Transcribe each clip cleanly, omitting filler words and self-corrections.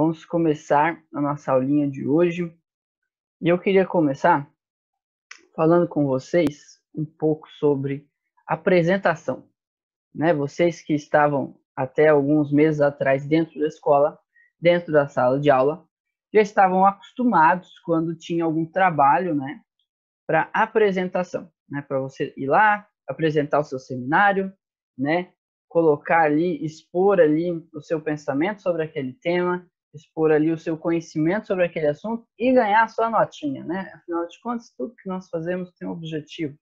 Vamos começar a nossa aulinha de hoje. E eu queria começar falando com vocês um pouco sobre apresentação, né? Vocês que estavam até alguns meses atrás dentro da escola, dentro da sala de aula, já estavam acostumados quando tinha algum trabalho, né, para apresentação, né, para você ir lá, apresentar o seu seminário, né, colocar ali, expor ali o seu pensamento sobre aquele tema, expor ali o seu conhecimento sobre aquele assunto e ganhar a sua notinha, né? Afinal de contas, tudo que nós fazemos tem um objetivo.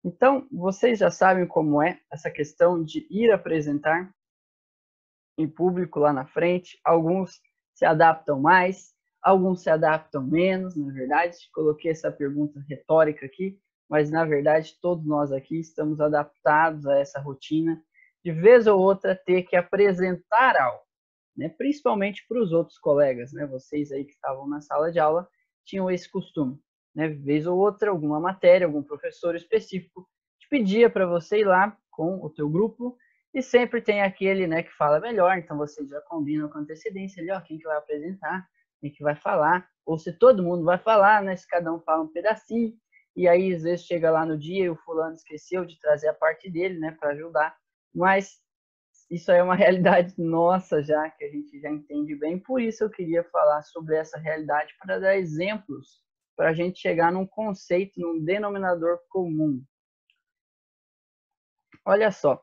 Então, vocês já sabem como é essa questão de ir apresentar em público lá na frente. Alguns se adaptam mais, alguns se adaptam menos, na verdade. Coloquei essa pergunta retórica aqui, mas na verdade todos nós aqui estamos adaptados a essa rotina de vez ou outra ter que apresentar algo, né? Principalmente para os outros colegas, né? Vocês aí que estavam na sala de aula tinham esse costume, né? Vez ou outra, alguma matéria, algum professor específico te pedia para você ir lá com o teu grupo e sempre tem aquele, né, que fala melhor, então vocês já combinam com antecedência ali, ó, quem que vai apresentar, quem que vai falar, ou se todo mundo vai falar, né, se cada um fala um pedacinho, e aí às vezes chega lá no dia e o fulano esqueceu de trazer a parte dele, né, para ajudar, mas isso é uma realidade nossa já, que a gente já entende bem, por isso eu queria falar sobre essa realidade para dar exemplos, para a gente chegar num conceito, num denominador comum. Olha só,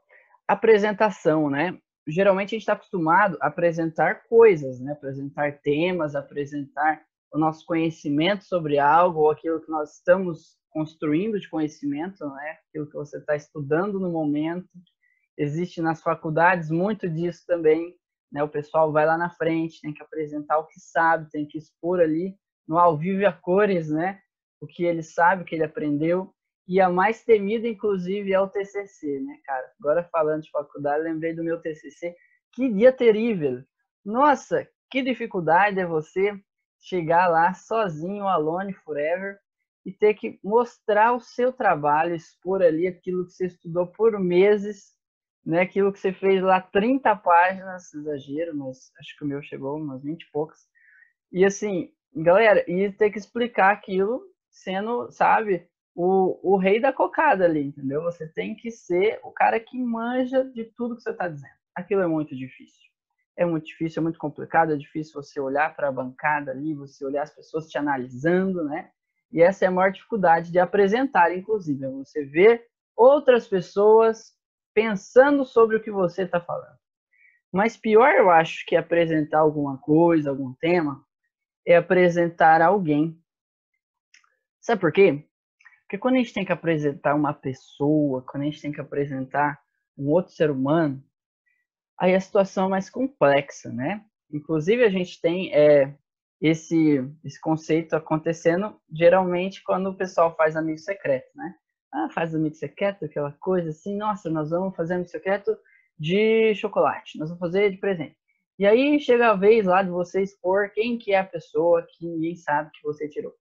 apresentação, né? Geralmente a gente está acostumado a apresentar coisas, né? Apresentar temas, apresentar o nosso conhecimento sobre algo, ou aquilo que nós estamos construindo de conhecimento, né? Aquilo que você está estudando no momento. Existe nas faculdades muito disso também, né? O pessoal vai lá na frente, tem que apresentar o que sabe, tem que expor ali no ao vivo e a cores, né? O que ele sabe, o que ele aprendeu. E a mais temida, inclusive, é o TCC, né, cara? Agora, falando de faculdade, lembrei do meu TCC. Que dia terrível! Nossa, que dificuldade é você chegar lá sozinho, alone forever, e ter que mostrar o seu trabalho, expor ali aquilo que você estudou por meses, né? Aquilo que você fez lá, 30 páginas, exagero, mas acho que o meu chegou umas 20 e poucas. E assim, galera, e ter que explicar aquilo sendo, sabe, o rei da cocada ali, entendeu? Você tem que ser o cara que manja de tudo que você está dizendo. Aquilo é muito difícil. É muito difícil, é muito complicado, é difícil você olhar para a bancada ali, você olhar as pessoas te analisando, né? E essa é a maior dificuldade de apresentar, inclusive, é você ver outras pessoas pensando sobre o que você está falando. Mas pior, eu acho, que apresentar alguma coisa, algum tema, é apresentar alguém. Sabe por quê? Porque quando a gente tem que apresentar uma pessoa, quando a gente tem que apresentar um outro ser humano, aí a situação é mais complexa, né? Inclusive, a gente tem esse conceito acontecendo geralmente quando o pessoal faz amigo secreto, né? Ah, faz amigo secreto, aquela coisa assim, nossa, nós vamos fazer amigo secreto de chocolate, nós vamos fazer de presente. E aí chega a vez lá de você expor quem que é a pessoa que ninguém sabe que você tirou.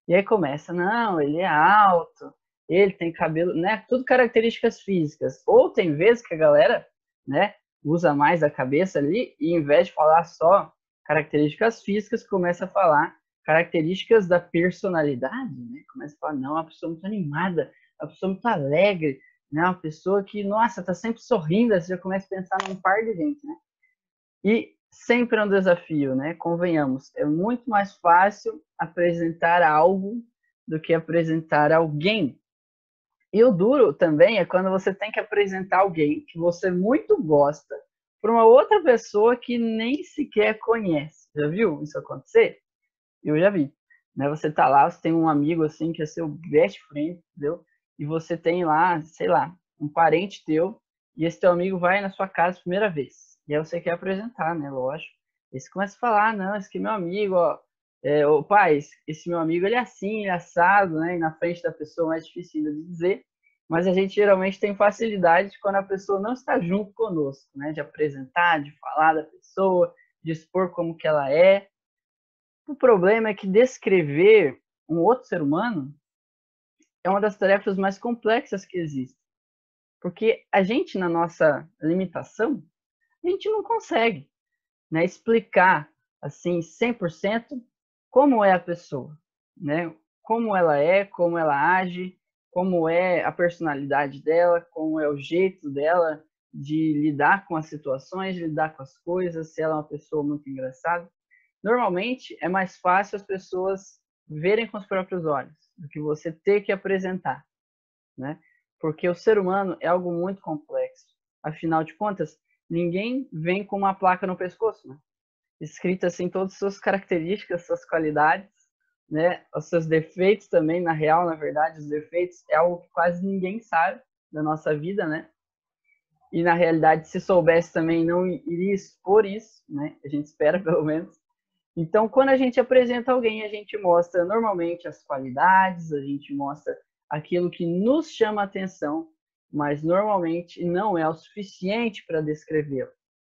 E aí começa, não, ele é alto, ele tem cabelo, né? Tudo características físicas. Ou tem vezes que a galera, né, usa mais a cabeça ali e em vez de falar só características físicas, começa a falar características da personalidade, né? Começa a falar, não, uma pessoa muito animada, uma pessoa muito alegre, né? Uma pessoa que, nossa, tá sempre sorrindo, você já começa a pensar num par de gente, né? E sempre é um desafio, né? Convenhamos, é muito mais fácil apresentar algo do que apresentar alguém. E o duro também é quando você tem que apresentar alguém que você muito gosta para uma outra pessoa que nem sequer conhece. Já viu isso acontecer? Eu já vi. Né? Você tá lá, você tem um amigo assim que é seu best friend, entendeu? E você tem lá, sei lá, um parente teu, e esse teu amigo vai na sua casa a primeira vez. E aí você quer apresentar, né? Lógico. E você começa a falar, não, esse aqui é meu amigo, ó. Ô, pai, esse meu amigo, ele é assim, ele é assado, né? E na frente da pessoa é mais difícil de dizer. Mas a gente geralmente tem facilidade quando a pessoa não está junto conosco, né? De apresentar, de falar da pessoa, de expor como que ela é. O problema é que descrever um outro ser humano é uma das tarefas mais complexas que existe. Porque a gente, na nossa limitação, a gente não consegue, né, explicar assim, 100%, como é a pessoa, né? Como ela é, como ela age, como é a personalidade dela, como é o jeito dela de lidar com as situações, de lidar com as coisas, se ela é uma pessoa muito engraçada. Normalmente, é mais fácil as pessoas verem com os próprios olhos do que você ter que apresentar, né? Porque o ser humano é algo muito complexo. Afinal de contas, ninguém vem com uma placa no pescoço, né? Escrita assim todas as suas características, suas qualidades, né? Os seus defeitos também, na real, na verdade, os defeitos é algo que quase ninguém sabe da nossa vida, né? E na realidade, se soubesse também, não iria expor isso, né? A gente espera, pelo menos. Então, quando a gente apresenta alguém, a gente mostra normalmente as qualidades, a gente mostra aquilo que nos chama a atenção, mas normalmente não é o suficiente para descrevê-lo,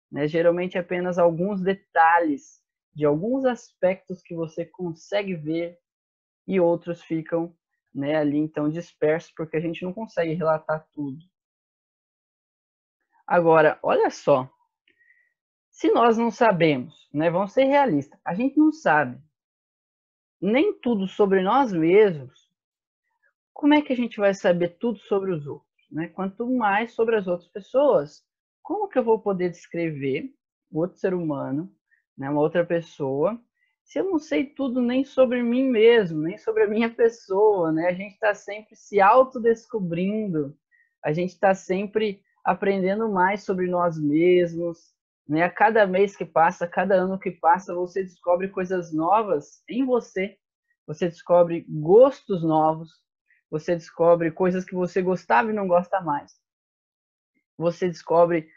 né? Geralmente apenas alguns detalhes de alguns aspectos que você consegue ver e outros ficam, né, ali então dispersos porque a gente não consegue relatar tudo. Agora, olha só, se nós não sabemos, né, vamos ser realistas, a gente não sabe nem tudo sobre nós mesmos, como é que a gente vai saber tudo sobre os outros, né? Quanto mais sobre as outras pessoas, como que eu vou poder descrever outro ser humano, né, uma outra pessoa, se eu não sei tudo nem sobre mim mesmo, nem sobre a minha pessoa, né? A gente está sempre se autodescobrindo, a gente está sempre aprendendo mais sobre nós mesmos, né? A cada mês que passa, a cada ano que passa, você descobre coisas novas em você, você descobre gostos novos, você descobre coisas que você gostava e não gosta mais. Você descobre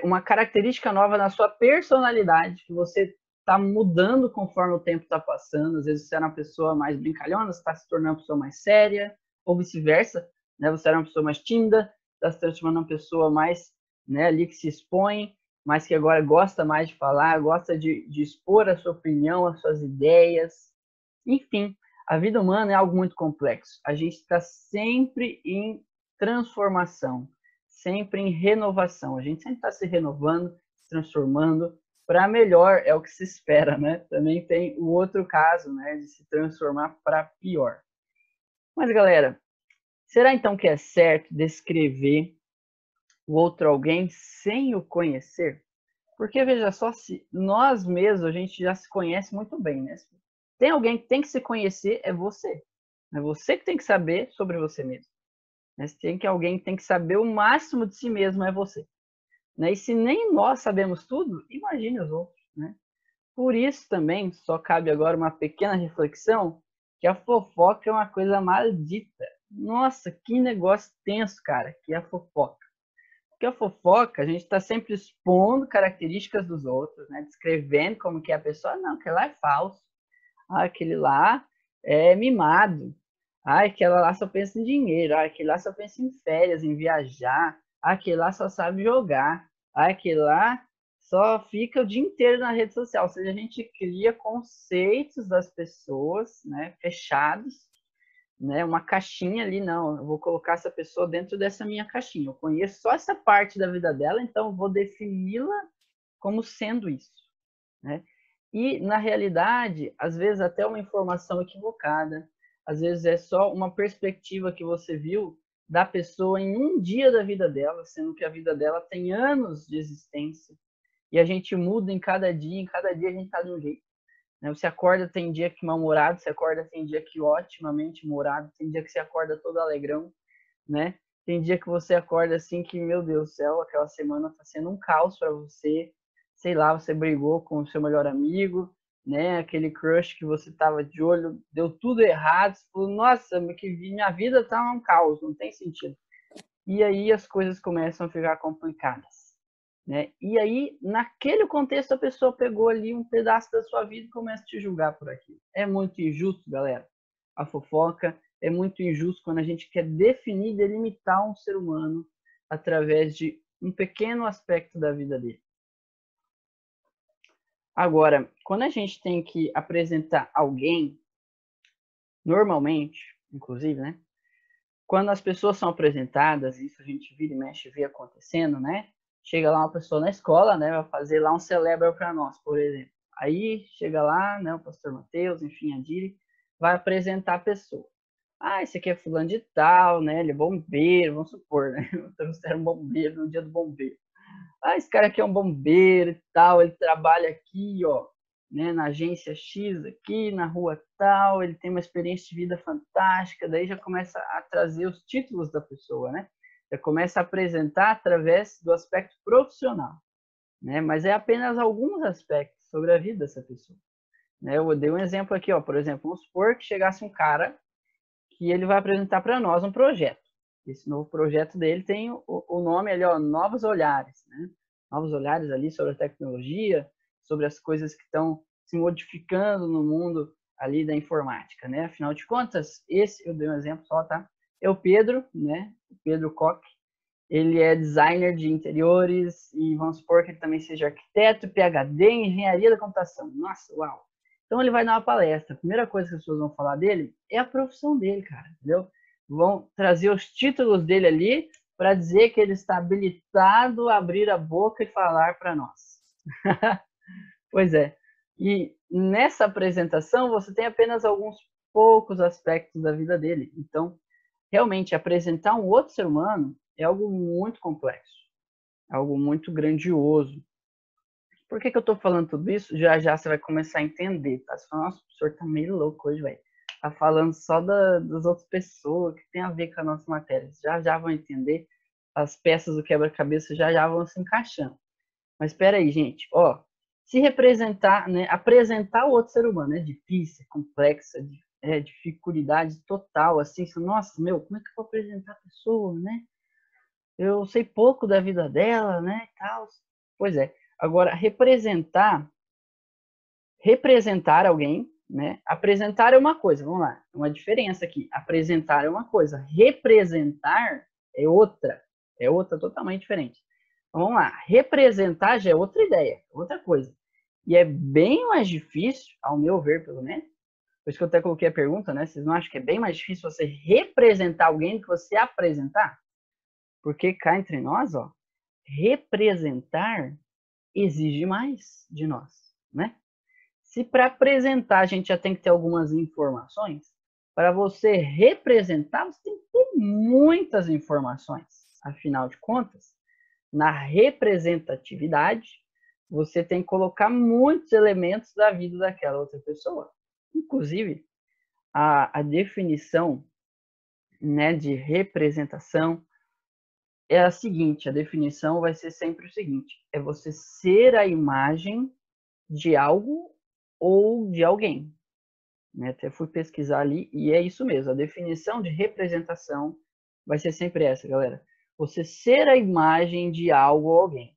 uma característica nova na sua personalidade, que você está mudando conforme o tempo está passando. Às vezes você era uma pessoa mais brincalhona, você está se tornando uma pessoa mais séria, ou vice-versa, né? Você era uma pessoa mais tímida, está se transformando uma pessoa mais, né, ali que se expõe, mas que agora gosta mais de falar, gosta de expor a sua opinião, as suas ideias. Enfim, a vida humana é algo muito complexo. A gente está sempre em transformação, sempre em renovação. A gente sempre está se renovando, se transformando para melhor, é o que se espera, né? Também tem o outro caso, né, de se transformar para pior. Mas, galera, será então que é certo descrever o outro alguém sem o conhecer? Porque, veja só, se nós mesmos, a gente já se conhece muito bem, né? Tem alguém que tem que se conhecer, é você. É você que tem que saber sobre você mesmo. Se tem que alguém que tem que saber o máximo de si mesmo, é você. E se nem nós sabemos tudo, imagine os outros, né? Por isso também, só cabe agora uma pequena reflexão, que a fofoca é uma coisa maldita. Nossa, que negócio tenso, cara, que é a fofoca. Porque a fofoca, a gente está sempre expondo características dos outros, né? Descrevendo como que é a pessoa. Não, aquele lá é falso. Ah, aquele lá é mimado. Ah, aquela lá só pensa em dinheiro. Ah, aquele lá só pensa em férias, em viajar. Ah, aquele lá só sabe jogar. Ah, aquele lá só fica o dia inteiro na rede social. Ou seja, a gente cria conceitos das pessoas, né, fechados, né, uma caixinha ali, não, eu vou colocar essa pessoa dentro dessa minha caixinha. Eu conheço só essa parte da vida dela, então eu vou defini-la como sendo isso, né? E, na realidade, às vezes até uma informação equivocada, às vezes é só uma perspectiva que você viu da pessoa em um dia da vida dela, sendo que a vida dela tem anos de existência. E a gente muda em cada dia a gente está de um jeito. Você acorda, tem dia que mal-humorado, você acorda, tem dia que otimamente humorado, tem dia que você acorda todo alegrão, né? Tem dia que você acorda assim que, meu Deus do céu, aquela semana está sendo um caos para você. Sei lá, você brigou com o seu melhor amigo, né? Aquele crush que você tava de olho, deu tudo errado. Você falou, nossa, que minha vida tá um caos, não tem sentido. E aí as coisas começam a ficar complicadas, né? E aí, naquele contexto, a pessoa pegou ali um pedaço da sua vida e começa a te julgar por aquilo. É muito injusto, galera. A fofoca é muito injusto quando a gente quer definir, delimitar um ser humano através de um pequeno aspecto da vida dele. Agora, quando a gente tem que apresentar alguém, normalmente, inclusive, né? Quando as pessoas são apresentadas, isso a gente vira e mexe, vê acontecendo, né? Chega lá uma pessoa na escola, né? Vai fazer lá um celebra para nós, por exemplo. Aí chega lá, né, o pastor Mateus, enfim, a Diri, vai apresentar a pessoa. Ah, esse aqui é fulano de tal, né? Ele é bombeiro, vamos supor, né? Trouxeram um bombeiro no dia do bombeiro. Ah, esse cara aqui é um bombeiro e tal, ele trabalha aqui, ó, né, na agência X aqui, na rua tal, ele tem uma experiência de vida fantástica, daí já começa a trazer os títulos da pessoa, né? Já começa a apresentar através do aspecto profissional, né? Mas é apenas alguns aspectos sobre a vida dessa pessoa, né? Eu dei um exemplo aqui, ó, por exemplo, vamos supor que chegasse um cara que ele vai apresentar para nós um projeto. Esse novo projeto dele tem o nome ali, ó, Novos Olhares, né? Novos olhares ali sobre a tecnologia, sobre as coisas que estão se modificando no mundo ali da informática, né? Afinal de contas, esse, eu dei um exemplo só, tá? É o Pedro, né? O Pedro Koch. Ele é designer de interiores e vamos supor que ele também seja arquiteto, PhD em engenharia da computação. Nossa, uau! Então ele vai dar uma palestra. A primeira coisa que as pessoas vão falar dele é a profissão dele, cara, entendeu? Vão trazer os títulos dele ali para dizer que ele está habilitado a abrir a boca e falar para nós. Pois é. E nessa apresentação você tem apenas alguns poucos aspectos da vida dele. Então, realmente, apresentar um outro ser humano é algo muito complexo, algo muito grandioso. Por que eu estou falando tudo isso? Já já você vai começar a entender, tá? Você fala, nossa, o professor tá meio louco hoje, velho. Tá falando só das outras pessoas, que tem a ver com a nossa matéria. Já já vão entender, as peças do quebra-cabeça já já vão se encaixando. Mas espera aí, gente, ó, se representar, né, apresentar o outro ser humano é difícil, é complexo, é dificuldade total, assim, nossa, meu, como é que eu vou apresentar a pessoa, né? Eu sei pouco da vida dela, né, e tal. Pois é. Agora, representar alguém, né? Apresentar é uma coisa, vamos lá, uma diferença aqui. Apresentar é uma coisa, representar é outra totalmente diferente. Então, vamos lá, representar já é outra ideia, outra coisa. E é bem mais difícil, ao meu ver, pelo menos, por isso que eu até coloquei a pergunta, né? Vocês não acham que é bem mais difícil você representar alguém do que você apresentar? Porque cá entre nós, ó, representar exige mais de nós, né? Se para apresentar a gente já tem que ter algumas informações, para você representar, você tem que ter muitas informações. Afinal de contas, na representatividade, você tem que colocar muitos elementos da vida daquela outra pessoa. Inclusive, a definição, né, de representação é a seguinte, a definição vai ser sempre o seguinte, é você ser a imagem de algo ou de alguém. Né? Até fui pesquisar ali e é isso mesmo, a definição de representação vai ser sempre essa, galera. Você ser a imagem de algo ou alguém.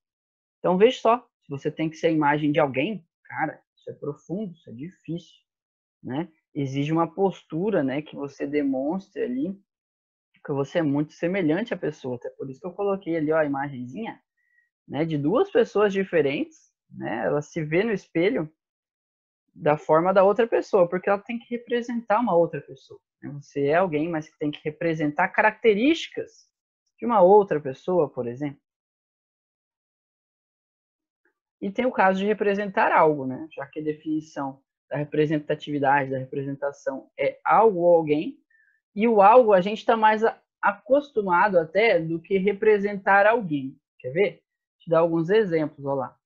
Então veja só, se você tem que ser a imagem de alguém, cara, isso é profundo, isso é difícil, né? Exige uma postura, né, que você demonstre ali que você é muito semelhante à pessoa. Até por isso que eu coloquei ali ó, a imagenzinha, né, de duas pessoas diferentes, né? Ela se vê no espelho da forma da outra pessoa, porque ela tem que representar uma outra pessoa. Né? Você é alguém, mas que tem que representar características de uma outra pessoa, por exemplo. E tem o caso de representar algo, né? Já que a definição da representatividade, da representação é algo ou alguém, e o algo a gente está mais acostumado até do que representar alguém. Quer ver? Vou te dar alguns exemplos, olha lá.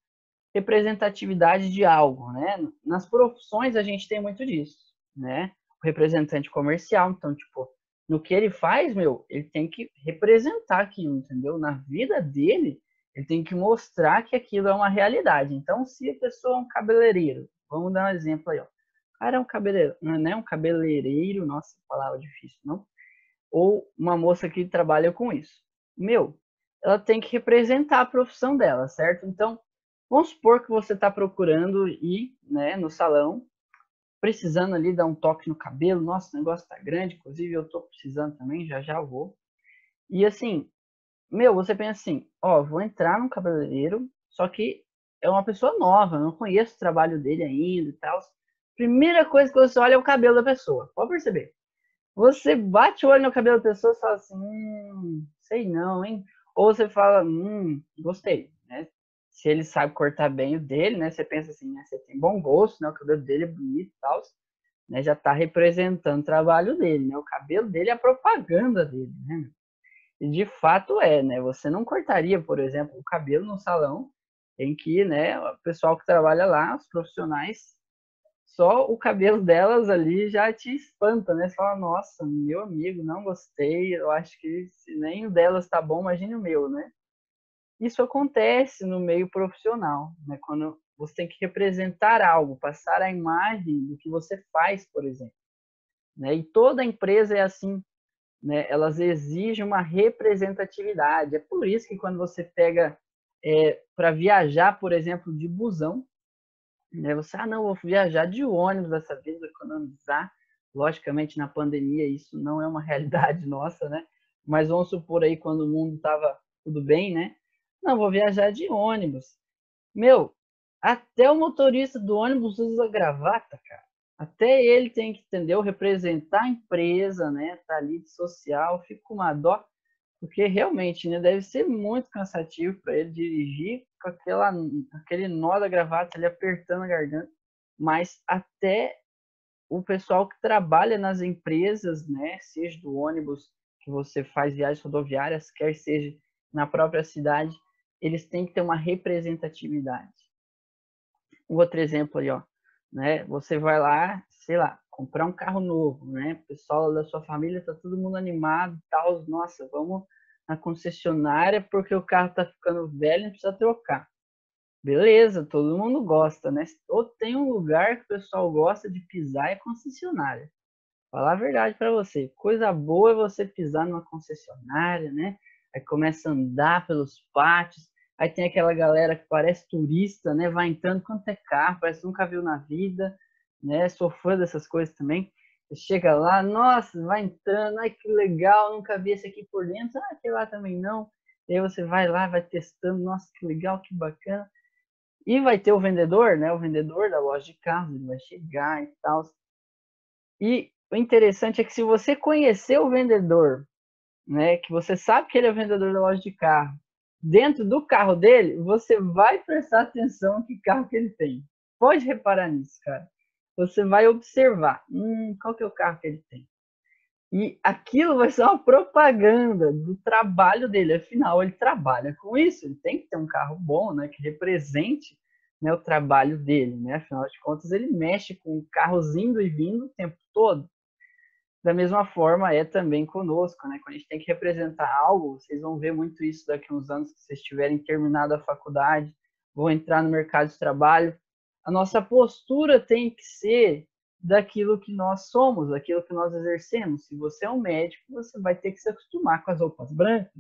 Representatividade de algo, né? Nas profissões a gente tem muito disso, né? O representante comercial, então, tipo, no que ele faz, meu, ele tem que representar aquilo, entendeu? Na vida dele, ele tem que mostrar que aquilo é uma realidade. Então, se a pessoa é um cabeleireiro, vamos dar um exemplo aí, ó. O cara é um cabeleireiro, não é um cabeleireiro, nossa, palavra difícil, não? Ou uma moça que trabalha com isso. Meu, ela tem que representar a profissão dela, certo? Então, vamos supor que você está procurando ir, né, no salão, precisando ali dar um toque no cabelo. Nossa, o negócio tá grande, inclusive eu tô precisando também, já já vou. E assim, meu, você pensa assim, ó, vou entrar num cabeleireiro, só que é uma pessoa nova, eu não conheço o trabalho dele ainda e tal. Primeira coisa que você olha é o cabelo da pessoa, pode perceber. Você bate o olho no cabelo da pessoa e fala assim, sei não, hein? Ou você fala, gostei, né? se ele sabe cortar bem o dele, né? Você pensa assim, né? Você tem bom gosto, né? O cabelo dele é bonito e tal, né? Já está representando o trabalho dele, né? O cabelo dele é a propaganda dele, né? E de fato é, né? Você não cortaria, por exemplo, o cabelo no salão em que, né, o pessoal que trabalha lá, os profissionais, só o cabelo delas ali já te espanta, né? Você fala, nossa, meu amigo, não gostei, eu acho que se nem o delas tá bom, imagine o meu, né? Isso acontece no meio profissional, né? Quando você tem que representar algo, passar a imagem do que você faz, por exemplo, né? E toda empresa é assim, né? Elas exigem uma representatividade. É por isso que quando você pega para viajar, por exemplo, de busão, né? Você, não, vou viajar de ônibus dessa vez, vou economizar. Logicamente, na pandemia, isso não é uma realidade nossa, né? Mas vamos supor aí, quando o mundo estava tudo bem, né? Não, vou viajar de ônibus. Meu, até o motorista do ônibus usa gravata, cara. Até ele tem que, entendeu? Representar a empresa, né? Tá ali de social, fica com uma dó, porque realmente, né, deve ser muito cansativo para ele dirigir com aquele nó da gravata ali apertando a garganta. Mas até o pessoal que trabalha nas empresas, né, seja do ônibus que você faz viagens rodoviárias, quer seja na própria cidade, eles têm que ter uma representatividade. Um outro exemplo aí, ó, né? Você vai lá, sei lá, comprar um carro novo, né? O pessoal da sua família tá todo mundo animado, tal, nossa, vamos na concessionária porque o carro tá ficando velho e precisa trocar. Beleza, todo mundo gosta, né? Ou tem um lugar que o pessoal gosta de pisar é concessionária. Falar a verdade para você, coisa boa é você pisar numa concessionária, né? Aí começa a andar pelos pátios, aí tem aquela galera que parece turista, né? Vai entrando quanto é carro, parece que nunca viu na vida, né? Sou fã dessas coisas também. Você chega lá, nossa, vai entrando, ai que legal, nunca vi esse aqui por dentro, aquele lá também não. E aí você vai lá, vai testando, nossa, que legal, que bacana. E vai ter o vendedor, né? O vendedor da loja de carros, ele vai chegar e tal. E o interessante é que se você conhecer o vendedor, né, que você sabe que ele é o vendedor da loja de carro, dentro do carro dele, você vai prestar atenção no que carro que ele tem. Pode reparar nisso, cara. Você vai observar, qual que é o carro que ele tem. E aquilo vai ser uma propaganda do trabalho dele. Afinal, ele trabalha com isso. Ele tem que ter um carro bom, né, que represente, né, o trabalho dele. Né? Afinal de contas, ele mexe com carros indo e vindo o tempo todo. Da mesma forma é também conosco, né? Quando a gente tem que representar algo, vocês vão ver muito isso daqui a uns anos que vocês tiverem terminado a faculdade, vão entrar no mercado de trabalho. A nossa postura tem que ser daquilo que nós somos, daquilo que nós exercemos. Se você é um médico, você vai ter que se acostumar com as roupas brancas,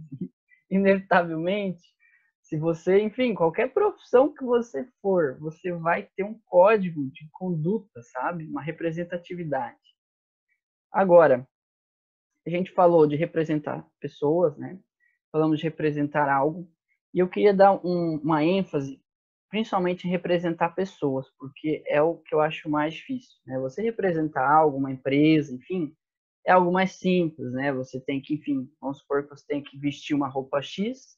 inevitavelmente. Se você, enfim, qualquer profissão que você for, você vai ter um código de conduta, sabe? Uma representatividade. Agora, a gente falou de representar pessoas, né? Falamos de representar algo, e eu queria dar uma ênfase, principalmente em representar pessoas, porque é o que eu acho mais difícil, né? Você representar algo, uma empresa, enfim, é algo mais simples, né? Você tem que, enfim, vamos supor que você tem que vestir uma roupa X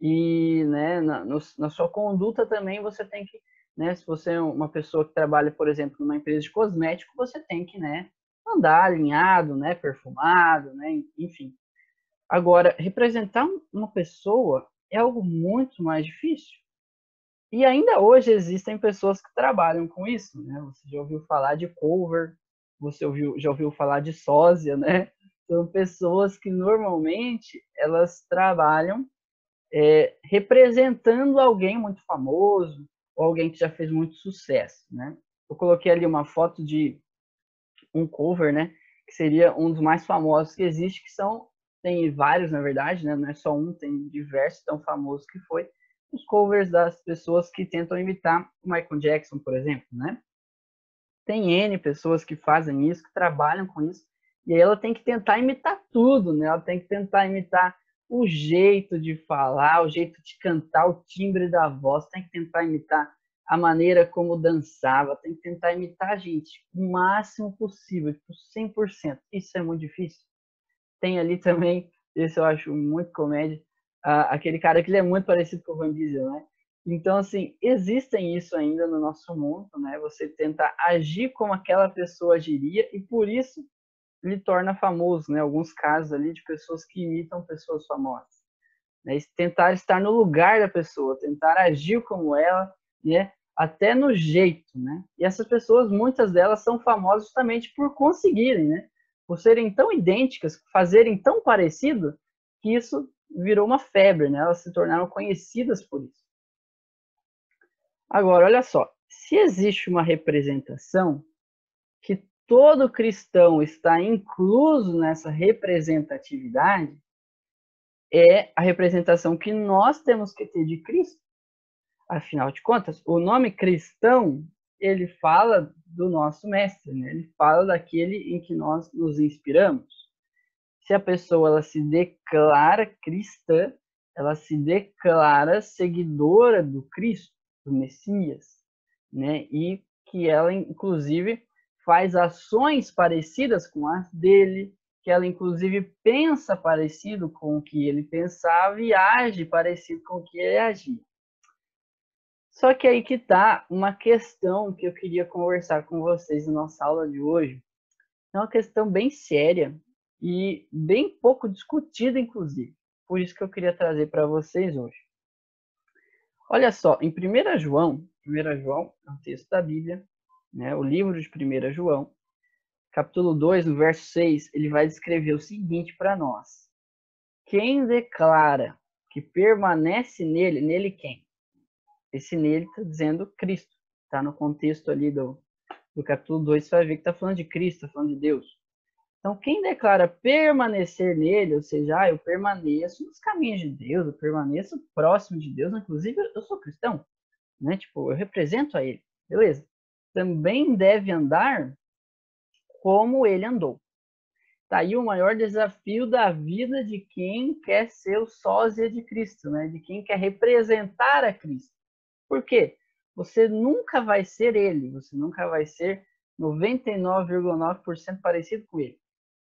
e, né, na sua conduta também você tem que, né, se você é uma pessoa que trabalha, por exemplo, numa empresa de cosmético, você tem que, né, andar alinhado, né, perfumado, né, enfim. Agora, representar uma pessoa é algo muito mais difícil. E ainda hoje existem pessoas que trabalham com isso, né? Você já ouviu falar de cover, já ouviu falar de sósia, né? São pessoas que normalmente elas trabalham representando alguém muito famoso ou alguém que já fez muito sucesso, né? Eu coloquei ali uma foto de um cover, né? Que seria um dos mais famosos que existe, que são, tem vários, na verdade, né? Não é só um, tem diversos tão famosos que foi os covers das pessoas que tentam imitar o Michael Jackson, por exemplo, né? Tem N pessoas que fazem isso, que trabalham com isso, e aí ela tem que tentar imitar tudo, né? Ela tem que tentar imitar o jeito de falar, o jeito de cantar, o timbre da voz, tem que tentar imitar a maneira como dançava, tem que tentar imitar a gente o máximo possível, tipo 100%. Isso é muito difícil. Tem ali também, esse eu acho muito comédia, aquele cara que ele é muito parecido com o Van Diesel, né? Então, assim, existem isso ainda no nosso mundo, né? Você tenta agir como aquela pessoa agiria e por isso lhe torna famoso, né? Alguns casos ali de pessoas que imitam pessoas famosas, né? Tentar estar no lugar da pessoa, tentar agir como ela, né? Até no jeito, né? E essas pessoas, muitas delas são famosas justamente por conseguirem, né? Por serem tão idênticas, fazerem tão parecido, que isso virou uma febre, né? Elas se tornaram conhecidas por isso. Agora, olha só, se existe uma representação que todo cristão está incluso nessa representatividade, é a representação que nós temos que ter de Cristo. Afinal de contas, o nome cristão, ele fala do nosso mestre, né? Ele fala daquele em que nós nos inspiramos. Se a pessoa ela se declara cristã, ela se declara seguidora do Cristo, do Messias, né? E que ela, inclusive, faz ações parecidas com as dele, que ela, inclusive, pensa parecido com o que ele pensava e age parecido com o que ele agia. Só que aí que tá uma questão que eu queria conversar com vocês na nossa aula de hoje. É uma questão bem séria e bem pouco discutida, inclusive. Por isso que eu queria trazer para vocês hoje. Olha só, em 1 João é um texto da Bíblia, né, o livro de 1 João, capítulo 2, no verso 6, ele vai descrever o seguinte para nós. Quem declara que permanece nele, nele quem? Esse nele está dizendo Cristo. Está no contexto ali do capítulo 2, você vai ver que está falando de Cristo, está falando de Deus. Então, quem declara permanecer nele, ou seja, eu permaneço nos caminhos de Deus, eu permaneço próximo de Deus, inclusive eu sou cristão, né? Tipo, eu represento a ele, beleza? Também deve andar como ele andou. Tá aí o maior desafio da vida de quem quer ser o sósia de Cristo, né? De quem quer representar a Cristo. Por quê? Você nunca vai ser ele, você nunca vai ser 99,9% parecido com ele.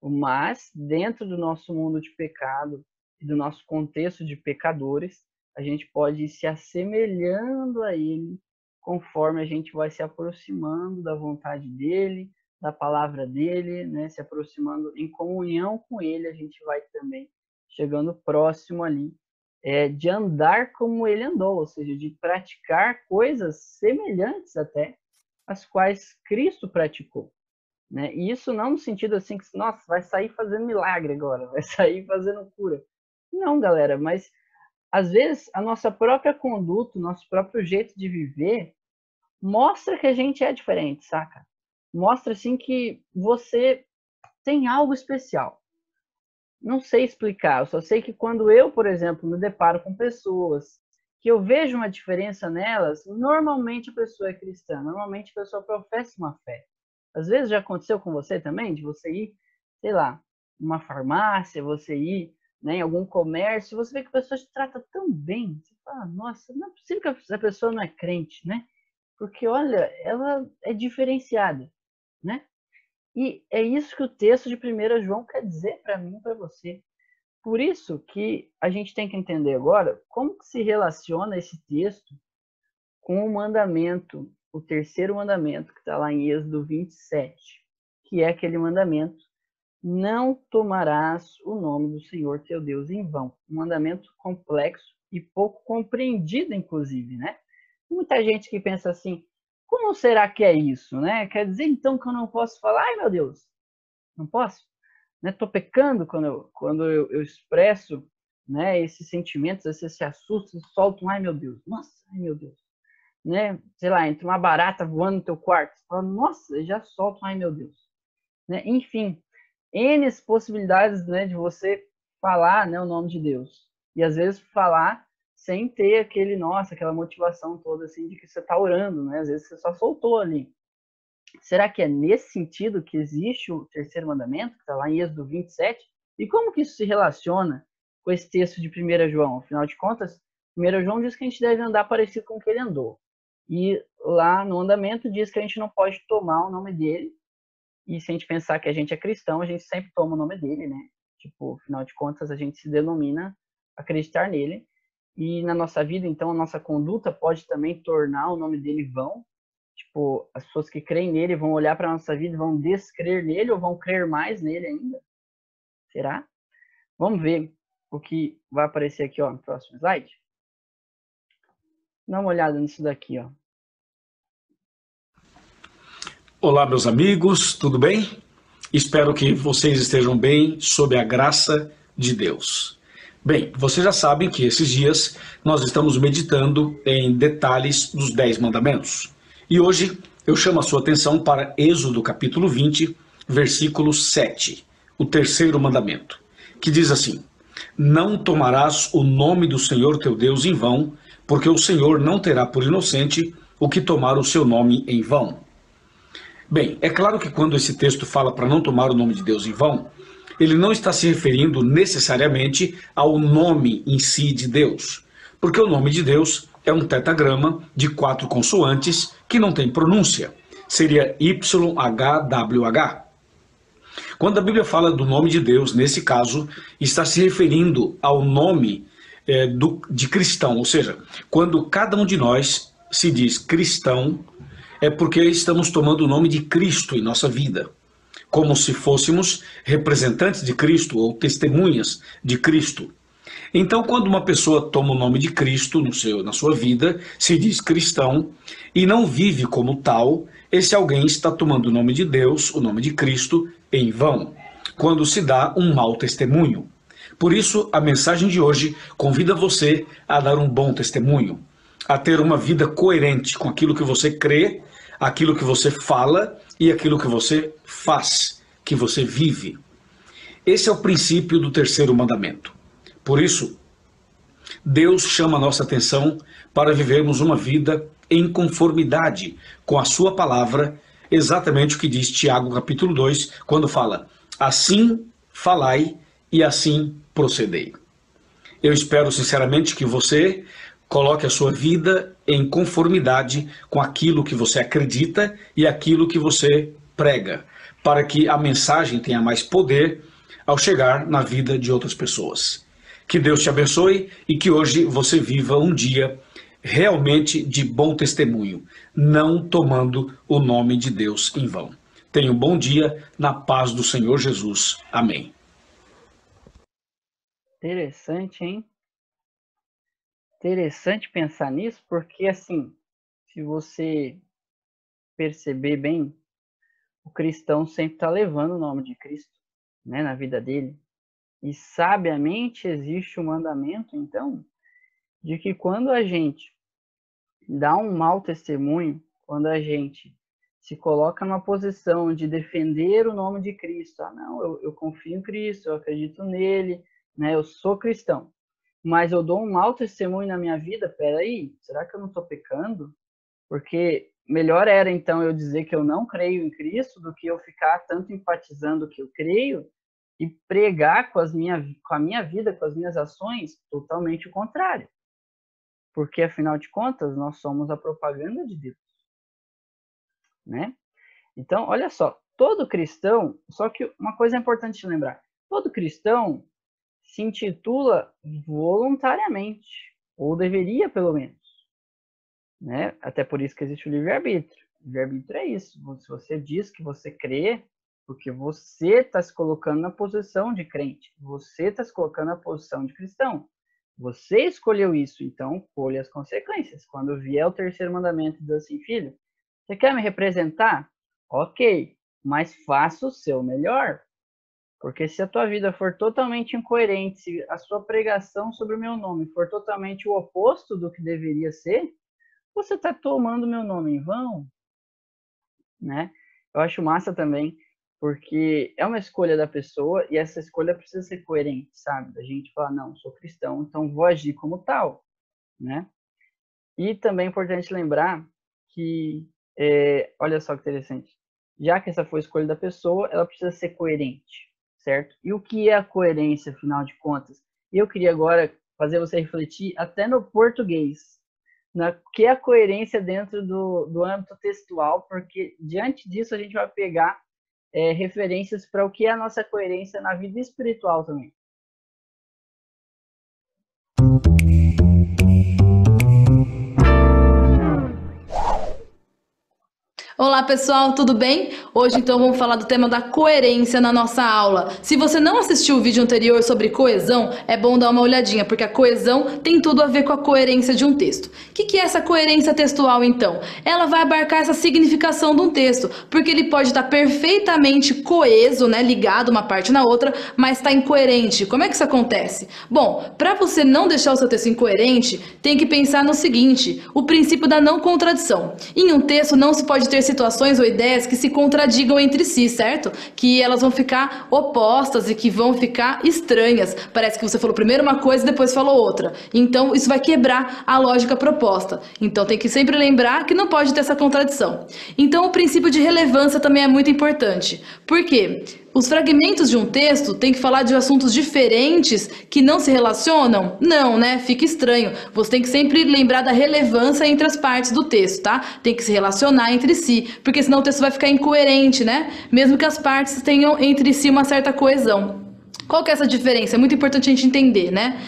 Mas, dentro do nosso mundo de pecado e do nosso contexto de pecadores, a gente pode ir se assemelhando a ele conforme a gente vai se aproximando da vontade dele, da palavra dele, né? Se aproximando em comunhão com ele, a gente vai também chegando próximo ali de andar como ele andou, ou seja, de praticar coisas semelhantes até às quais Cristo praticou. Né? E isso não no sentido assim que, nossa, vai sair fazendo milagre agora, vai sair fazendo cura. Não, galera, mas às vezes a nossa própria conduta, o nosso próprio jeito de viver mostra que a gente é diferente, saca? Mostra assim que você tem algo especial. Não sei explicar, eu só sei que quando eu, por exemplo, me deparo com pessoas que eu vejo uma diferença nelas, normalmente a pessoa é cristã, normalmente a pessoa professa uma fé. Às vezes já aconteceu com você também, de você ir, sei lá, numa farmácia, você ir, né, em algum comércio, você vê que a pessoa te trata tão bem. Você fala, nossa, não é possível que a pessoa não é crente, né? Porque, olha, ela é diferenciada, né? E é isso que o texto de 1 João quer dizer para mim e para você. Por isso que a gente tem que entender agora como que se relaciona esse texto com o mandamento, o terceiro mandamento que está lá em Êxodo 27, que é aquele mandamento: não tomarás o nome do Senhor teu Deus em vão. Um mandamento complexo e pouco compreendido, inclusive, né? Muita gente que pensa assim, como será que é isso, né? Quer dizer, então, que eu não posso falar, ai meu Deus, não posso? Estou pecando quando eu expresso, né, esses sentimentos, você se assusta, solta um, ai meu Deus, nossa, ai meu Deus, né? Sei lá, entra uma barata voando no teu quarto, você fala, nossa, já solta um, ai meu Deus, né? Enfim, N possibilidades, né, de você falar, né, o nome de Deus. E às vezes falar sem ter aquele, nossa, aquela motivação toda assim de que você está orando, né? Às vezes você só soltou ali. Será que é nesse sentido que existe o terceiro mandamento, que está lá em Êxodo 27? E como que isso se relaciona com esse texto de 1 João? Afinal de contas, 1 João diz que a gente deve andar parecido com o que ele andou. E lá no andamento diz que a gente não pode tomar o nome dele. E se a gente pensar que a gente é cristão, a gente sempre toma o nome dele, né? Tipo, afinal de contas, a gente se denomina acreditar nele. E na nossa vida, então, a nossa conduta pode também tornar o nome dele vão. Tipo, as pessoas que creem nele vão olhar para a nossa vida e vão descrer nele ou vão crer mais nele ainda? Será? Vamos ver o que vai aparecer aqui, ó, no próximo slide. Dá uma olhada nisso daqui, ó. Olá, meus amigos, tudo bem? Espero que vocês estejam bem sob a graça de Deus. Bem, vocês já sabem que esses dias nós estamos meditando em detalhes dos 10 mandamentos. E hoje eu chamo a sua atenção para Êxodo capítulo 20, versículo 7, o terceiro mandamento, que diz assim: Não tomarás o nome do Senhor teu Deus em vão, porque o Senhor não terá por inocente o que tomar o seu nome em vão. Bem, é claro que quando esse texto fala para não tomar o nome de Deus em vão, ele não está se referindo necessariamente ao nome em si de Deus, porque o nome de Deus é um tetagrama de 4 consoantes que não tem pronúncia. Seria YHWH. Quando a Bíblia fala do nome de Deus, nesse caso, está se referindo ao nome de cristão, ou seja, quando cada um de nós se diz cristão, é porque estamos tomando o nome de Cristo em nossa vida, como se fôssemos representantes de Cristo ou testemunhas de Cristo. Então, quando uma pessoa toma o nome de Cristo na sua vida, se diz cristão e não vive como tal, esse alguém está tomando o nome de Deus, o nome de Cristo, em vão, quando se dá um mau testemunho. Por isso, a mensagem de hoje convida você a dar um bom testemunho, a ter uma vida coerente com aquilo que você crê, aquilo que você fala e aquilo que você faz, que você vive. Esse é o princípio do terceiro mandamento. Por isso, Deus chama a nossa atenção para vivermos uma vida em conformidade com a sua palavra, exatamente o que diz Tiago capítulo 2, quando fala: assim falai e assim procedei. Eu espero sinceramente que você coloque a sua vida em conformidade com aquilo que você acredita e aquilo que você prega, para que a mensagem tenha mais poder ao chegar na vida de outras pessoas. Que Deus te abençoe e que hoje você viva um dia realmente de bom testemunho, não tomando o nome de Deus em vão. Tenha um bom dia na paz do Senhor Jesus. Amém. Interessante, hein? Interessante pensar nisso, porque assim, se você perceber bem, o cristão sempre está levando o nome de Cristo, né, na vida dele. E sabiamente existe o mandamento, então, de que quando a gente dá um mau testemunho, quando a gente se coloca numa posição de defender o nome de Cristo, não, eu confio em Cristo, eu acredito nele, né, eu sou cristão, mas eu dou um mau testemunho na minha vida, peraí, será que eu não estou pecando? Porque melhor era, então, eu dizer que eu não creio em Cristo do que eu ficar tanto enfatizando que eu creio e pregar com a minha vida, com as minhas ações, totalmente o contrário. Porque, afinal de contas, nós somos a propaganda de Deus, né? Então, olha só, todo cristão, só que uma coisa é importante lembrar, todo cristão se intitula voluntariamente, ou deveria pelo menos, né? Até por isso que existe o livre-arbítrio. O livre-arbítrio é isso, se você diz que você crê, porque você está se colocando na posição de crente, você está se colocando na posição de cristão. Você escolheu isso, então colhe as consequências. Quando vier o terceiro mandamento e diz assim, filho, você quer me representar? Ok, mas faça o seu melhor. Porque se a tua vida for totalmente incoerente, se a sua pregação sobre o meu nome for totalmente o oposto do que deveria ser, você está tomando meu nome em vão, né? Eu acho massa também, porque é uma escolha da pessoa e essa escolha precisa ser coerente, sabe? Da gente falar, não, sou cristão, então vou agir como tal, né? E também é importante lembrar que, olha só que interessante, já que essa foi a escolha da pessoa, ela precisa ser coerente, certo? E o que é a coerência, afinal de contas? Eu queria agora fazer você refletir até no português, na que é a coerência dentro do âmbito textual, porque diante disso a gente vai pegar referências para o que é a nossa coerência na vida espiritual também. Olá pessoal, tudo bem? Hoje então vamos falar do tema da coerência na nossa aula. Se você não assistiu o vídeo anterior sobre coesão, é bom dar uma olhadinha, porque a coesão tem tudo a ver com a coerência de um texto. O que é essa coerência textual então? Ela vai abarcar essa significação de um texto, porque ele pode estar perfeitamente coeso, né, ligado uma parte na outra, mas está incoerente. Como é que isso acontece? Bom, para você não deixar o seu texto incoerente, tem que pensar no seguinte, o princípio da não contradição. Em um texto não se pode ter situações ou ideias que se contradigam entre si, certo? Que elas vão ficar opostas e que vão ficar estranhas. Parece que você falou primeiro uma coisa e depois falou outra. Então, isso vai quebrar a lógica proposta. Então, tem que sempre lembrar que não pode ter essa contradição. Então, o princípio de relevância também é muito importante. Por quê? Os fragmentos de um texto têm que falar de assuntos diferentes que não se relacionam? Não, né? Fica estranho. Você tem que sempre lembrar da relevância entre as partes do texto, tá? Tem que se relacionar entre si, porque senão o texto vai ficar incoerente, né? Mesmo que as partes tenham entre si uma certa coesão. Qual que é essa diferença? É muito importante a gente entender, né?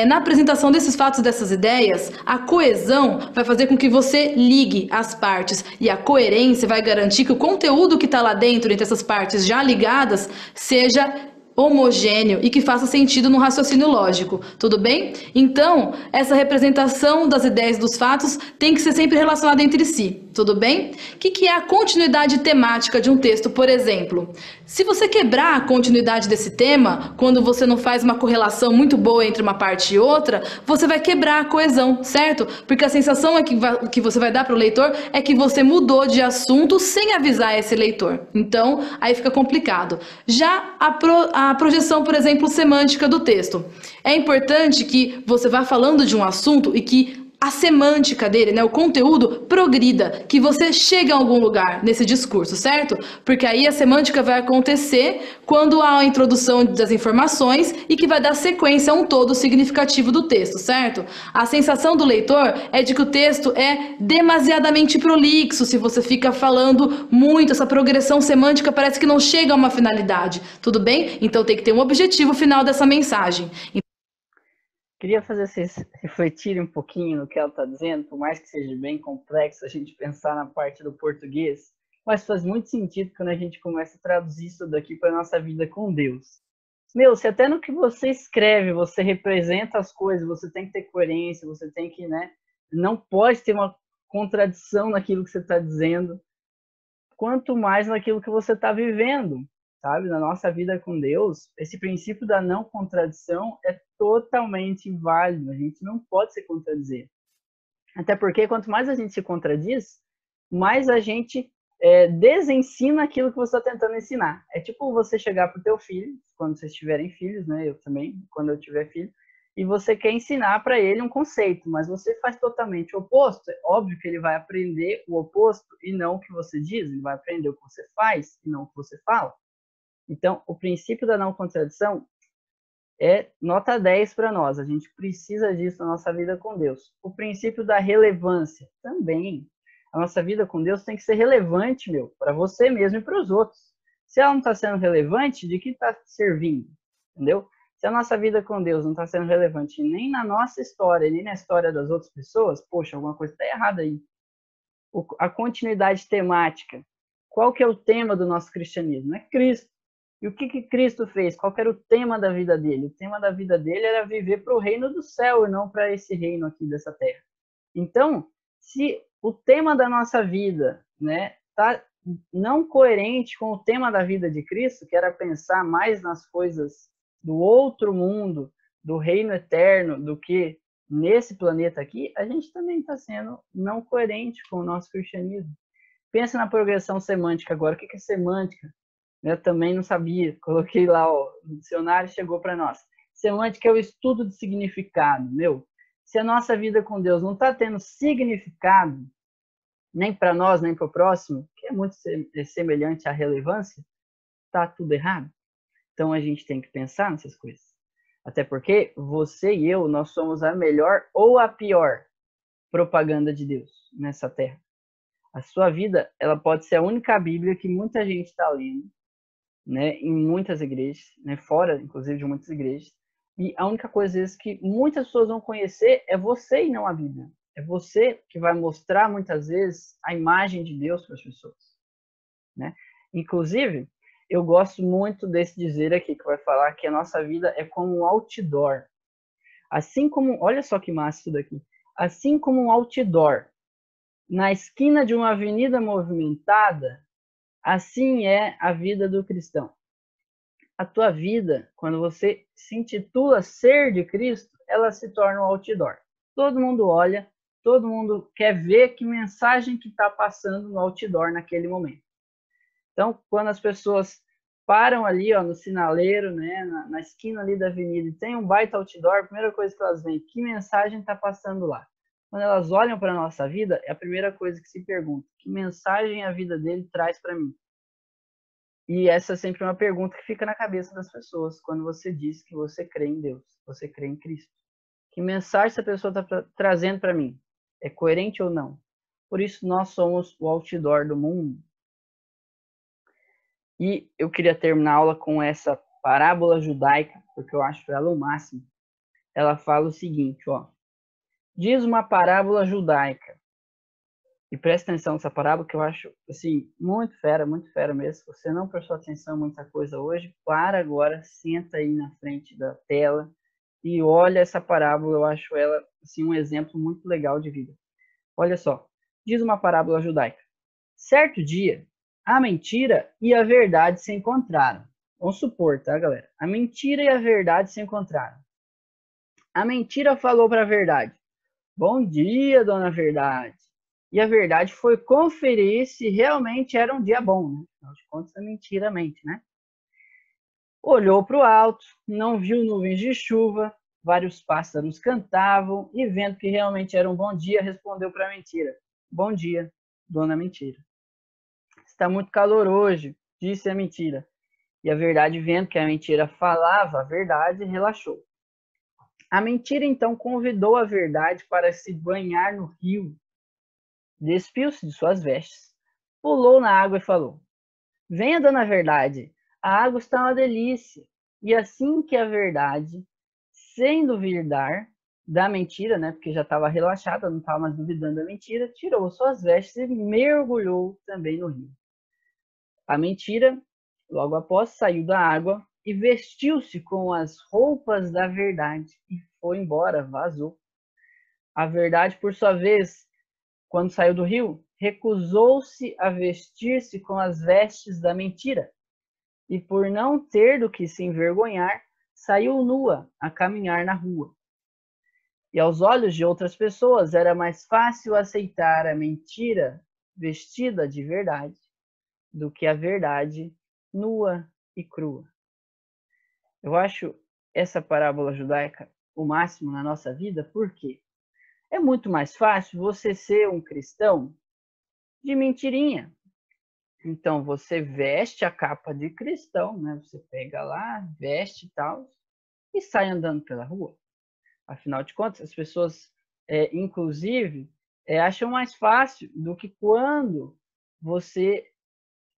Na apresentação desses fatos, dessas ideias, a coesão vai fazer com que você ligue as partes e a coerência vai garantir que o conteúdo que está lá dentro, entre essas partes já ligadas, seja homogêneo e que faça sentido no raciocínio lógico, tudo bem? Então, essa representação das ideias dos fatos tem que ser sempre relacionada entre si, tudo bem? O que é a continuidade temática de um texto, por exemplo? Se você quebrar a continuidade desse tema, quando você não faz uma correlação muito boa entre uma parte e outra, você vai quebrar a coesão, certo? Porque a sensação que você vai dar para o leitor é que você mudou de assunto sem avisar esse leitor. Então, aí fica complicado. Já a projeção, por exemplo, semântica do texto. É importante que você vá falando de um assunto e que a semântica dele, né, o conteúdo, progrida, que você chegue a algum lugar nesse discurso, certo? Porque aí a semântica vai acontecer quando há a introdução das informações e que vai dar sequência a um todo significativo do texto, certo? A sensação do leitor é de que o texto é demasiadamente prolixo, se você fica falando muito, essa progressão semântica parece que não chega a uma finalidade, tudo bem? Então tem que ter um objetivo final dessa mensagem. Queria fazer vocês refletirem um pouquinho no que ela está dizendo, por mais que seja bem complexo a gente pensar na parte do português, mas faz muito sentido quando a gente começa a traduzir isso daqui para a nossa vida com Deus. Meu, se até no que você escreve, você representa as coisas, você tem que ter coerência, você tem que, né? Não pode ter uma contradição naquilo que você está dizendo, quanto mais naquilo que você está vivendo, sabe? Na nossa vida com Deus, esse princípio da não contradição é totalmente válido. A gente não pode se contradizer. Até porque quanto mais a gente se contradiz, mais a gente desensina aquilo que você está tentando ensinar. É tipo você chegar para o teu filho, quando vocês tiverem filhos, né? Eu também, quando eu tiver filho, e você quer ensinar para ele um conceito, mas você faz totalmente o oposto. É óbvio que ele vai aprender o oposto e não o que você diz, ele vai aprender o que você faz e não o que você fala. Então, o princípio da não contradição é nota 10 para nós. A gente precisa disso na nossa vida com Deus. O princípio da relevância também. A nossa vida com Deus tem que ser relevante, para você mesmo e para os outros. Se ela não está sendo relevante, de que está servindo? Entendeu? Se a nossa vida com Deus não está sendo relevante nem na nossa história, nem na história das outras pessoas, poxa, alguma coisa está errada aí. A continuidade temática. Qual que é o tema do nosso cristianismo? É Cristo. E o que Cristo fez? Qual que era o tema da vida dele? O tema da vida dele era viver para o reino do céu e não para esse reino aqui dessa terra. Então, se o tema da nossa vida, né, tá não coerente com o tema da vida de Cristo, que era pensar mais nas coisas do outro mundo, do reino eterno, do que nesse planeta aqui, a gente também está sendo não coerente com o nosso cristianismo. Pensa na progressão semântica agora. O que é semântica? Eu também não sabia. Coloquei lá, ó, no dicionário, chegou para nós. Semântica é o estudo de significado. Se a nossa vida com Deus não está tendo significado, nem para nós, nem para o próximo, que é muito semelhante à relevância, está tudo errado. Então a gente tem que pensar nessas coisas. Até porque você e eu, nós somos a melhor ou a pior propaganda de Deus nessa terra. A sua vida, ela pode ser a única Bíblia que muita gente está lendo, né, em muitas igrejas, né, fora, inclusive, de muitas igrejas. E a única coisa às vezes, que muitas pessoas vão conhecer é você e não a Bíblia. É você que vai mostrar muitas vezes a imagem de Deus para as pessoas, né? Inclusive, eu gosto muito desse dizer aqui que vai falar que a nossa vida é como um outdoor. Assim como, olha só que massa isso daqui. Assim como um outdoor na esquina de uma avenida movimentada, assim é a vida do cristão. A tua vida, quando você se intitula ser de Cristo, ela se torna um outdoor. Todo mundo olha, todo mundo quer ver que mensagem que está passando no outdoor naquele momento. Então, quando as pessoas param ali, ó, no sinaleiro, né, na esquina ali da avenida, e tem um baita outdoor, a primeira coisa que elas veem, que mensagem está passando lá? Quando elas olham para a nossa vida, é a primeira coisa que se pergunta, que mensagem a vida dele traz para mim? E essa é sempre uma pergunta que fica na cabeça das pessoas quando você diz que você crê em Deus, você crê em Cristo. Que mensagem essa pessoa está trazendo para mim? É coerente ou não? Por isso nós somos o outdoor do mundo. E eu queria terminar a aula com essa parábola judaica, porque eu acho ela o máximo. Ela fala o seguinte, ó. Diz uma parábola judaica. E presta atenção nessa parábola que eu acho, assim, muito fera mesmo. Se você não prestou atenção em muita coisa hoje, para agora, senta aí na frente da tela e olha essa parábola. Eu acho ela, assim, um exemplo muito legal de vida. Olha só. Diz uma parábola judaica. Certo dia, a mentira e a verdade se encontraram. Vamos supor, tá, galera? A mentira e a verdade se encontraram. A mentira falou para a verdade. Bom dia, dona Verdade. E a verdade foi conferir se realmente era um dia bom, né? Afinal de contas, a mentira mente, né? Olhou para o alto, não viu nuvens de chuva, vários pássaros cantavam e vendo que realmente era um bom dia, respondeu para a mentira. Bom dia, dona Mentira. Está muito calor hoje, disse a mentira. E a verdade, vendo que a mentira falava a verdade, relaxou. A mentira então convidou a verdade para se banhar no rio. Despiu-se de suas vestes, pulou na água e falou: Venha, dona Verdade, a água está uma delícia. E assim que a verdade, sem duvidar da mentira, né, porque já estava relaxada, não estava mais duvidando da mentira, tirou suas vestes e mergulhou também no rio. A mentira, logo após, saiu da água e vestiu-se com as roupas da verdade e foi embora, vazou. A verdade, por sua vez, quando saiu do rio, recusou-se a vestir-se com as vestes da mentira e, por não ter do que se envergonhar, saiu nua a caminhar na rua. E aos olhos de outras pessoas era mais fácil aceitar a mentira vestida de verdade do que a verdade nua e crua. Eu acho essa parábola judaica o máximo na nossa vida, porque é muito mais fácil você ser um cristão de mentirinha. Então, você veste a capa de cristão, né? Você pega lá, veste e tal, e sai andando pela rua. Afinal de contas, as pessoas, inclusive, acham mais fácil do que quando você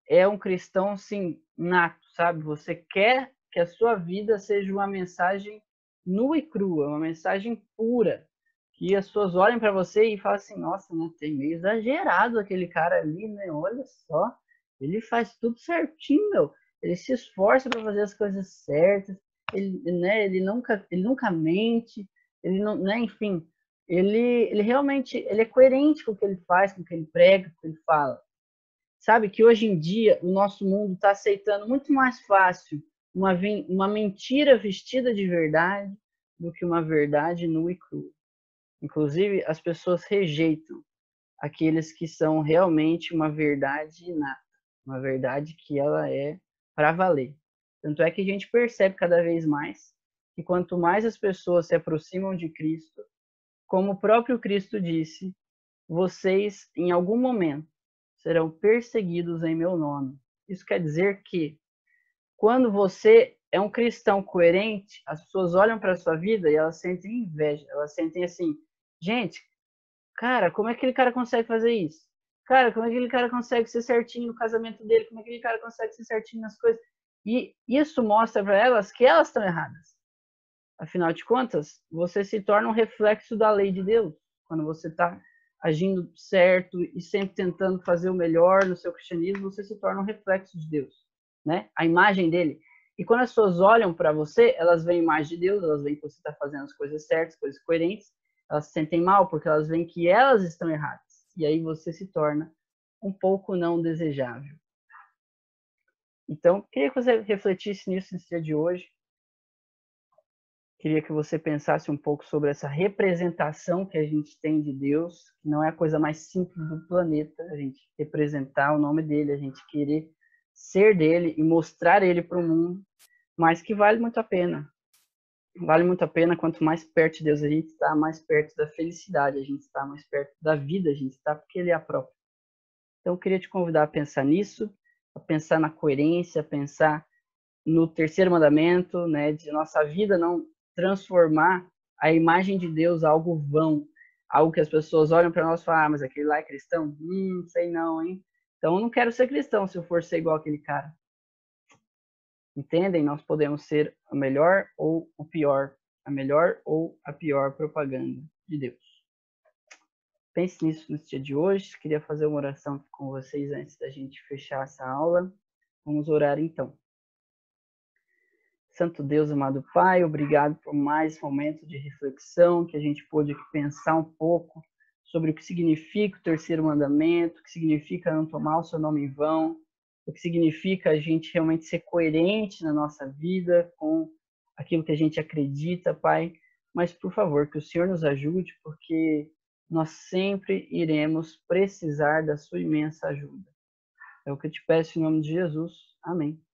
é um cristão, assim, nato, sabe? Você quer que a sua vida seja uma mensagem nua e crua, uma mensagem pura, que as pessoas olhem para você e falem assim, nossa, né, tem meio exagerado aquele cara ali, né? Olha só, ele faz tudo certinho, meu. Ele se esforça para fazer as coisas certas, ele nunca mente, ele não, né, enfim, ele realmente, ele é coerente com o que ele faz, com o que ele prega, com o que ele fala. Sabe que hoje em dia o nosso mundo está aceitando muito mais fácil uma mentira vestida de verdade do que uma verdade nua e crua. Inclusive, as pessoas rejeitam aqueles que são realmente uma verdade inata, uma verdade que ela é para valer. Tanto é que a gente percebe cada vez mais que quanto mais as pessoas se aproximam de Cristo, como o próprio Cristo disse, vocês, em algum momento, serão perseguidos em meu nome. Isso quer dizer que, quando você é um cristão coerente, as pessoas olham para a sua vida e elas sentem inveja. Elas sentem assim, gente, cara, como é que aquele cara consegue fazer isso? Cara, como é que aquele cara consegue ser certinho no casamento dele? Como é que aquele cara consegue ser certinho nas coisas? E isso mostra para elas que elas estão erradas. Afinal de contas, você se torna um reflexo da lei de Deus. quando você está agindo certo e sempre tentando fazer o melhor no seu cristianismo, você se torna um reflexo de Deus, né? A imagem dele. E quando as pessoas olham para você, elas veem a imagem de Deus, elas veem que você está fazendo as coisas certas, coisas coerentes, elas se sentem mal porque elas veem que elas estão erradas. E aí você se torna um pouco não desejável. Então, queria que você refletisse nisso nesse dia de hoje. Queria que você pensasse um pouco sobre essa representação que a gente tem de Deus, que não é a coisa mais simples do planeta, a gente representar o nome dele, a gente querer ser dele e mostrar ele para o mundo, mas que vale muito a pena. Vale muito a pena, quanto mais perto de Deus a gente está, mais perto da felicidade, a gente está mais perto da vida, a gente está porque ele é a própria. Então, eu queria te convidar a pensar nisso, a pensar na coerência, a pensar no terceiro mandamento, né, de nossa vida não transformar a imagem de Deus em algo vão, algo que as pessoas olham para nós e falam, mas aquele lá é cristão? Sei não, hein? Então eu não quero ser cristão se eu for ser igual aquele cara. Entendem? Nós podemos ser a melhor ou o pior, a melhor ou a pior propaganda de Deus. Pense nisso no dia de hoje. Queria fazer uma oração com vocês antes da gente fechar essa aula. Vamos orar então. Santo Deus, amado Pai, obrigado por mais momento de reflexão, que a gente pôde pensar um pouco sobre o que significa o terceiro mandamento, o que significa não tomar o seu nome em vão, o que significa a gente realmente ser coerente na nossa vida com aquilo que a gente acredita, Pai. Mas, por favor, que o Senhor nos ajude, porque nós sempre iremos precisar da sua imensa ajuda. É o que eu te peço em nome de Jesus. Amém.